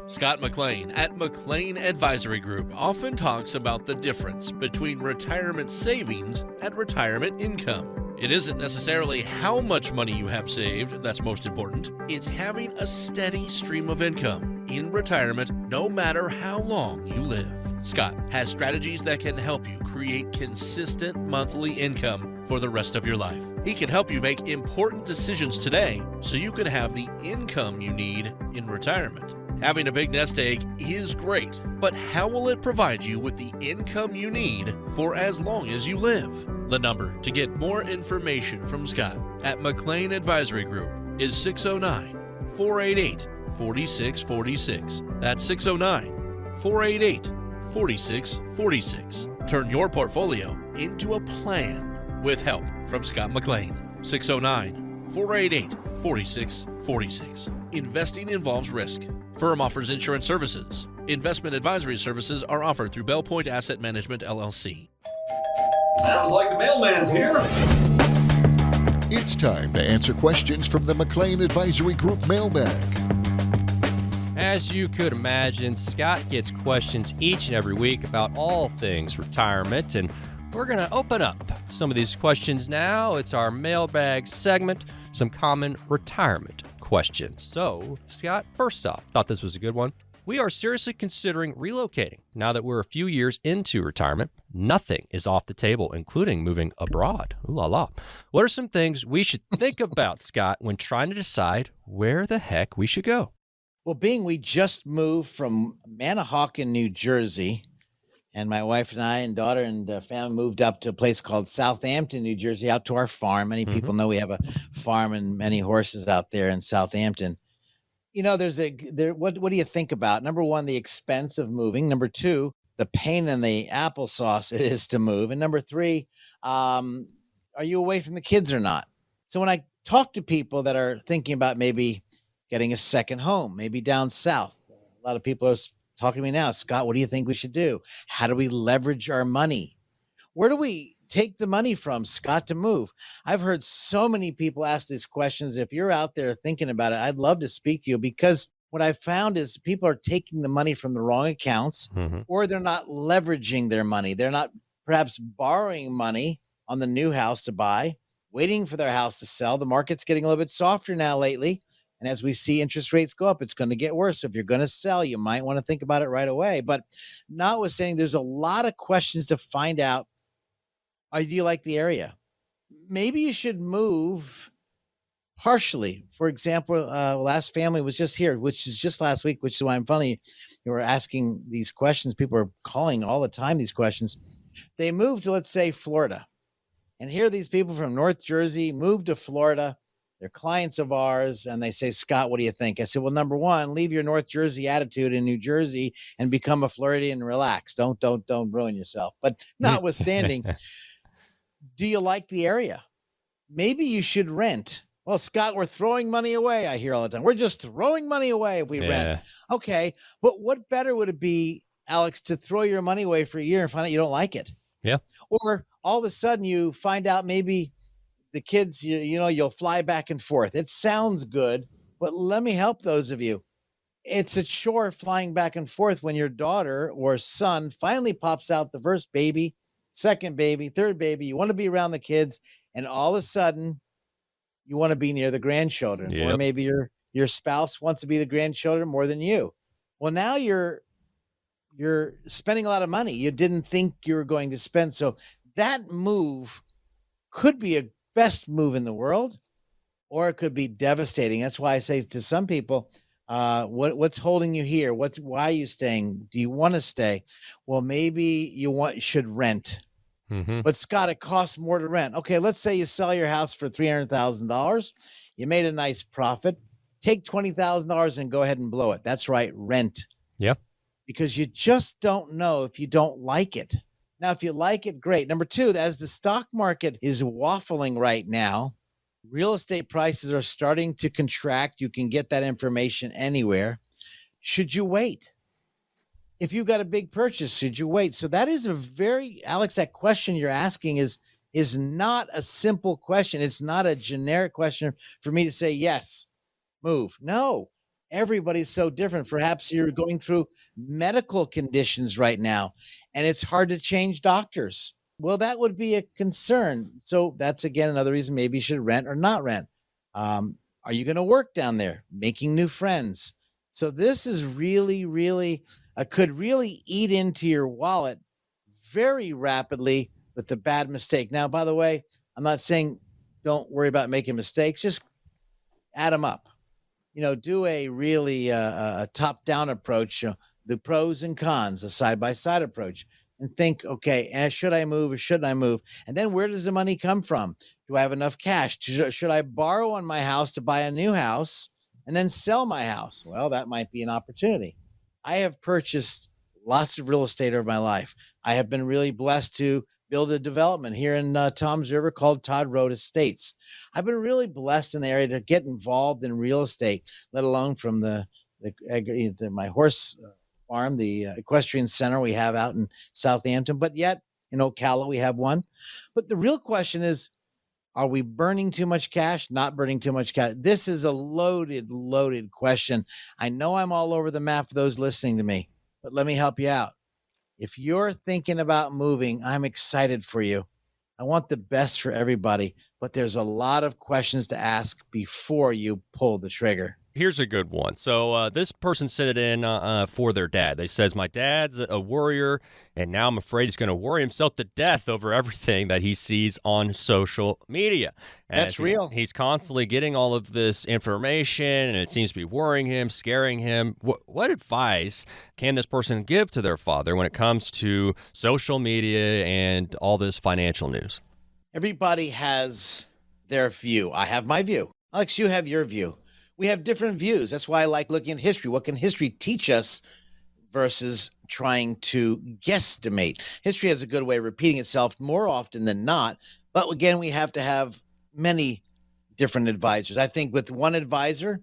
Speaker 4: Scott McLean at McLean Advisory Group often talks about the difference between retirement savings and retirement income. It isn't necessarily how much money you have saved that's most important. It's having a steady stream of income in retirement no matter how long you live. Scott has strategies that can help you create consistent monthly income for the rest of your life. He can help you make important decisions today so you can have the income you need in retirement. Having a big nest egg is great, but how will it provide you with the income you need for as long as you live? The number to get more information from Scott at McLean Advisory Group is 609-488-4646. That's 609-488-4646. Turn your portfolio into a plan with help from Scott McLean. 609-488-4646. Investing involves risk. Firm offers insurance services. Investment advisory services are offered through Bell Point Asset Management, LLC.
Speaker 9: Sounds like the mailman's here.
Speaker 1: It's time to answer questions from the McLean Advisory Group mailbag.
Speaker 6: As you could imagine, Scott gets questions each and every week about all things retirement, and we're going to open up some of these questions now. It's our mailbag segment, some common retirement questions. So, Scott, first off, thought this was a good one. We are seriously considering relocating now that we're a few years into retirement. Nothing is off the table, including moving abroad. Ooh la la. What are some things we should think about, Scott, when trying to decide where the heck we should go?
Speaker 7: Well, we just moved from Manahawkin, New Jersey, and my wife and I and daughter and family moved up to a place called Southampton, New Jersey, out to our farm. Many people know we have a farm and many horses out there in Southampton. What do you think about? Number one, the expense of moving. Number two, the pain in the applesauce it is to move. And number three, um, are you away from the kids or not? So when I talk to people that are thinking about maybe getting a second home, maybe down south, a lot of people are talking to me now. Scott, what do you think we should do? How do we leverage our money? Where do we take the money from, Scott, to move? I've heard so many people ask these questions. If you're out there thinking about it, I'd love to speak to you, because what I found is people are taking the money from the wrong accounts, or they're not leveraging their money. They're not perhaps borrowing money on the new house to buy, waiting for their house to sell. The market's getting a little bit softer now lately. And as we see interest rates go up, it's going to get worse. So if you're going to sell, you might want to think about it right away. But notwithstanding, there's a lot of questions to find out. Do you like the area? Maybe you should move partially. For example, last family was just here, which is just last week, which is why I'm funny. You were asking these questions. People are calling all the time, these questions. They moved to, let's say, Florida. And here are these people from North Jersey moved to Florida. They're clients of ours. And they say, Scott, what do you think? I said, well, number one, leave your North Jersey attitude in New Jersey and become a Floridian and relax. Don't ruin yourself. But notwithstanding, do you like the area? Maybe you should rent. Well, Scott, we're throwing money away. I hear all the time. We're just throwing money away if we rent. Okay. But what better would it be, Alex, to throw your money away for a year and find out you don't like it?
Speaker 6: Yeah.
Speaker 7: Or all of a sudden you find out maybe the kids, you'll fly back and forth. It sounds good, but let me help those of you. It's a chore flying back and forth when your daughter or son finally pops out the first baby, second baby, third baby. You want to be around the kids, and all of a sudden you want to be near the grandchildren. Or maybe your spouse wants to be the grandchildren more than you. Well, now you're spending a lot of money you didn't think you were going to spend. So that move could be a best move in the world, or it could be devastating. That's why I say to some people, what's holding you here? Why are you staying? Do you want to stay? Well, maybe you should rent. But Scott, it costs more to rent. Okay, let's say you sell your house for $300,000. You made a nice profit. Take $20,000 and go ahead and blow it. That's right, rent.
Speaker 6: Yeah.
Speaker 7: Because you just don't know if you don't like it. Now, if you like it, great. Number two, as the stock market is waffling right now, real estate prices are starting to contract. You can get that information anywhere. Should you wait? If you got a big purchase, should you wait? So that is Alex, that question you're asking is not a simple question. It's not a generic question for me to say, yes, move. No, everybody's so different. Perhaps you're going through medical conditions right now, and it's hard to change doctors. Well, that would be a concern. So that's, again, another reason maybe you should rent or not rent. Are you going to work down there, making new friends? So this is really could really eat into your wallet very rapidly with the bad mistake. Now, by the way, I'm not saying don't worry about making mistakes. Just add them up. Do a really a top-down approach, the pros and cons, a side-by-side approach, and think, okay, should I move or shouldn't I move? And then where does the money come from? Do I have enough cash? Should I borrow on my house to buy a new house and then sell my house? Well, that might be an opportunity. I have purchased lots of real estate over my life. I have been really blessed to build a development here in Toms River called Todd Road Estates. I've been really blessed in the area to get involved in real estate, let alone from my horse farm, the equestrian center we have out in Southampton, but yet in Ocala we have one. But the real question is, are we burning too much cash? Not burning too much cash? This is a loaded question. I know I'm all over the map for those listening to me, but let me help you out. If you're thinking about moving, I'm excited for you. I want the best for everybody, but there's a lot of questions to ask before you pull the trigger.
Speaker 6: Here's a good one. So this person sent it in for their dad. They says, my dad's a worrier, and now I'm afraid he's going to worry himself to death over everything that he sees on social media.
Speaker 7: That's real.
Speaker 6: He's constantly getting all of this information, and it seems to be worrying him, scaring him. What advice can this person give to their father when it comes to social media and all this financial news?
Speaker 7: Everybody has their view. I have my view. Alex, you have your view. We have different views. That's why I like looking at history. What can history teach us versus trying to guesstimate? History has a good way of repeating itself more often than not. But again, we have to have many different advisors. I think with one advisor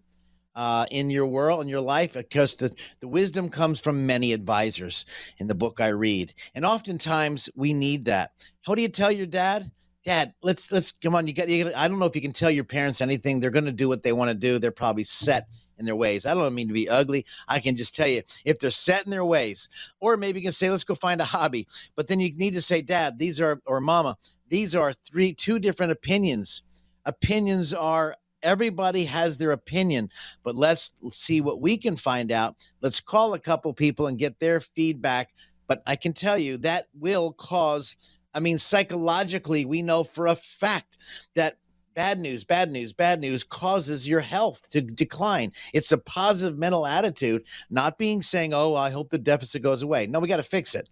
Speaker 7: in your world, in your life, because the wisdom comes from many advisors in the book I read. And oftentimes we need that. How do you tell your dad? Dad, let's come on. You got. I don't know if you can tell your parents anything. They're going to do what they want to do. They're probably set in their ways. I don't mean to be ugly. I can just tell you if they're set in their ways, or maybe you can say, let's go find a hobby. But then you need to say, Dad, these are, or Mama, these are two different opinions. Opinions are, everybody has their opinion, but let's see what we can find out. Let's call a couple people and get their feedback. But I can tell you that will cause, psychologically, we know for a fact that bad news causes your health to decline. It's a positive mental attitude, not saying, oh, I hope the deficit goes away. No, we got to fix it.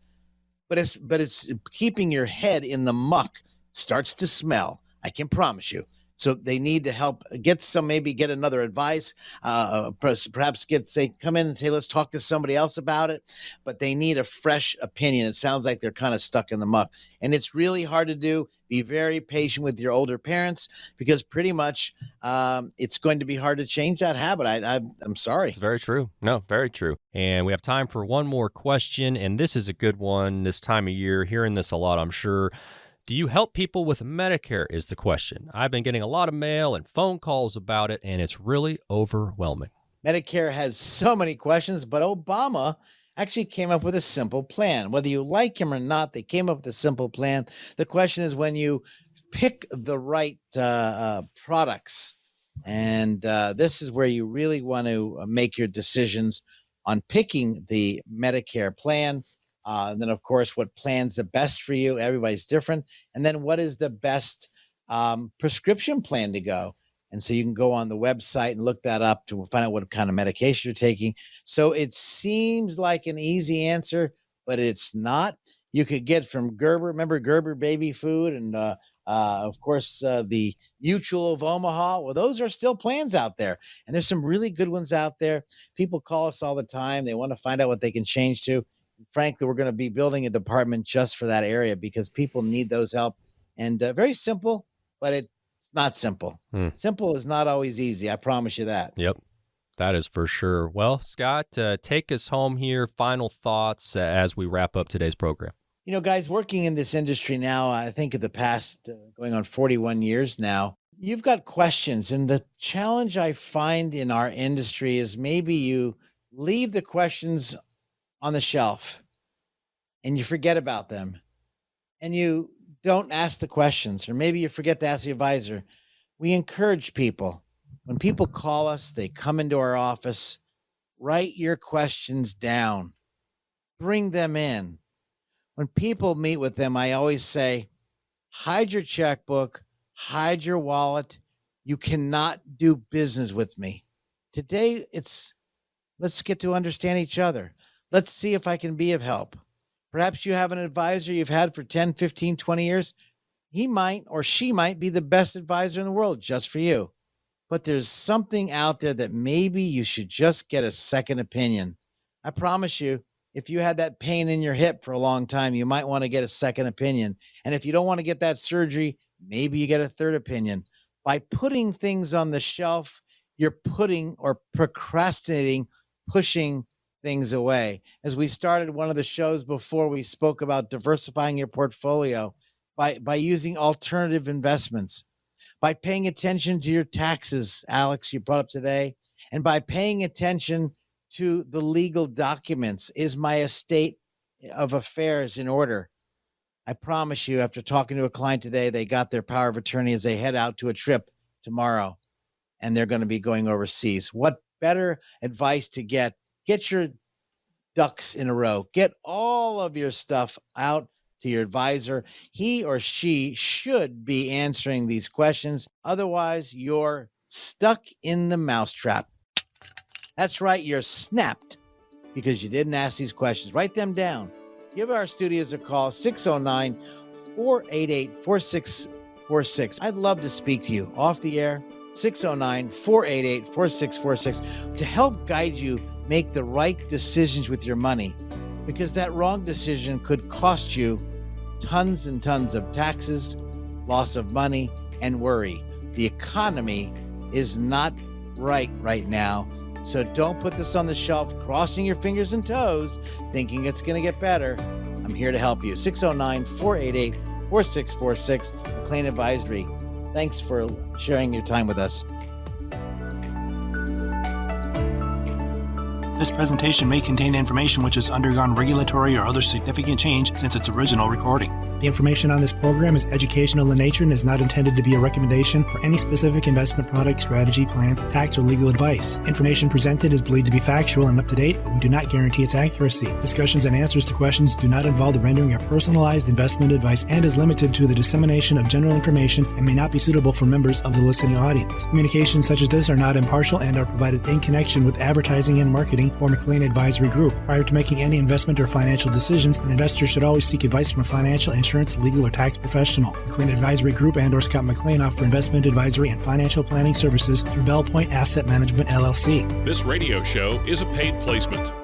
Speaker 7: But it's keeping your head in the muck starts to smell. I can promise you. So they need to help get another advice, perhaps come in and say, let's talk to somebody else about it. But they need a fresh opinion. It sounds like they're kind of stuck in the muck. And it's really hard to do. Be very patient with your older parents, because pretty much it's going to be hard to change that habit. I'm sorry.
Speaker 6: It's very true. No, very true. And we have time for one more question. And this is a good one this time of year. Hearing this a lot, I'm sure. Do you help people with Medicare is the question. I've been getting a lot of mail and phone calls about it, and it's really overwhelming.
Speaker 7: Medicare has so many questions, but Obama actually came up with a simple plan. Whether you like him or not, they came up with a simple plan. The question is, when you pick the right products, and this is where you really want to make your decisions on picking the Medicare plan. And then, of course, what plan's the best for you? Everybody's different. And then what is the best prescription plan to go? And so you can go on the website and look that up to find out what kind of medication you're taking. So it seems like an easy answer, but it's not. You could get from Gerber. Remember Gerber baby food? And of course, the Mutual of Omaha. Well, those are still plans out there. And there's some really good ones out there. People call us all the time. They want to find out what they can change to. Frankly, we're going to be building a department just for that area, because people need those help. And very simple, but it's not simple. Simple is not always easy. I promise you that.
Speaker 6: Yep, that is for sure. Well, Scott, take us home here. Final thoughts as we wrap up today's program.
Speaker 7: You know, guys, working in this industry now, I think of the past going on 41 years now, you've got questions. And the challenge I find in our industry is maybe you leave the questions on the shelf and you forget about them, and you don't ask the questions, or maybe you forget to ask the advisor. We encourage people, when people call us, they come into our office, write your questions down, bring them in. When people meet with them, I always say, hide your checkbook, hide your wallet. You cannot do business with me. Today, let's get to understand each other. Let's see if I can be of help. Perhaps you have an advisor you've had for 10, 15, 20 years. He might or she might be the best advisor in the world just for you. But there's something out there that maybe you should just get a second opinion. I promise you, if you had that pain in your hip for a long time, you might want to get a second opinion. And if you don't want to get that surgery, maybe you get a third opinion. By putting things on the shelf, you're procrastinating, pushing things away. As we started one of the shows before, we spoke about diversifying your portfolio by using alternative investments, by paying attention to your taxes, Alex, you brought up today, and by paying attention to the legal documents. Is my estate of affairs in order? I promise you, after talking to a client today, they got their power of attorney as they head out to a trip tomorrow, and they're going to be going overseas. What better advice to get? Get your ducks in a row. Get all of your stuff out to your advisor. He or she should be answering these questions. Otherwise, you're stuck in the mousetrap. That's right, you're snapped because you didn't ask these questions. Write them down. Give our studios a call, 609-488-4646. I'd love to speak to you off the air 609-488-4646 to help guide you make the right decisions with your money, because that wrong decision could cost you tons and tons of taxes, loss of money, and worry. The economy is not right now. So don't put this on the shelf, crossing your fingers and toes, thinking it's going to get better. I'm here to help you. 609-488-4646, McLean Advisory. Thanks for sharing your time with us.
Speaker 10: This presentation may contain information which has undergone regulatory or other significant change since its original recording. The information on this program is educational in nature and is not intended to be a recommendation for any specific investment product, strategy, plan, tax, or legal advice. Information presented is believed to be factual and up to date, but we do not guarantee its accuracy. Discussions and answers to questions do not involve the rendering of personalized investment advice and is limited to the dissemination of general information and may not be suitable for members of the listening audience. Communications such as this are not impartial and are provided in connection with advertising and marketing for McLean Advisory Group. Prior to making any investment or financial decisions, an investor should always seek advice from a financial, insurance, legal, or tax professional. McLean Advisory Group and/or Scott McLean offer investment advisory and financial planning services through Bell Point Asset Management, LLC.
Speaker 2: This radio show is a paid placement.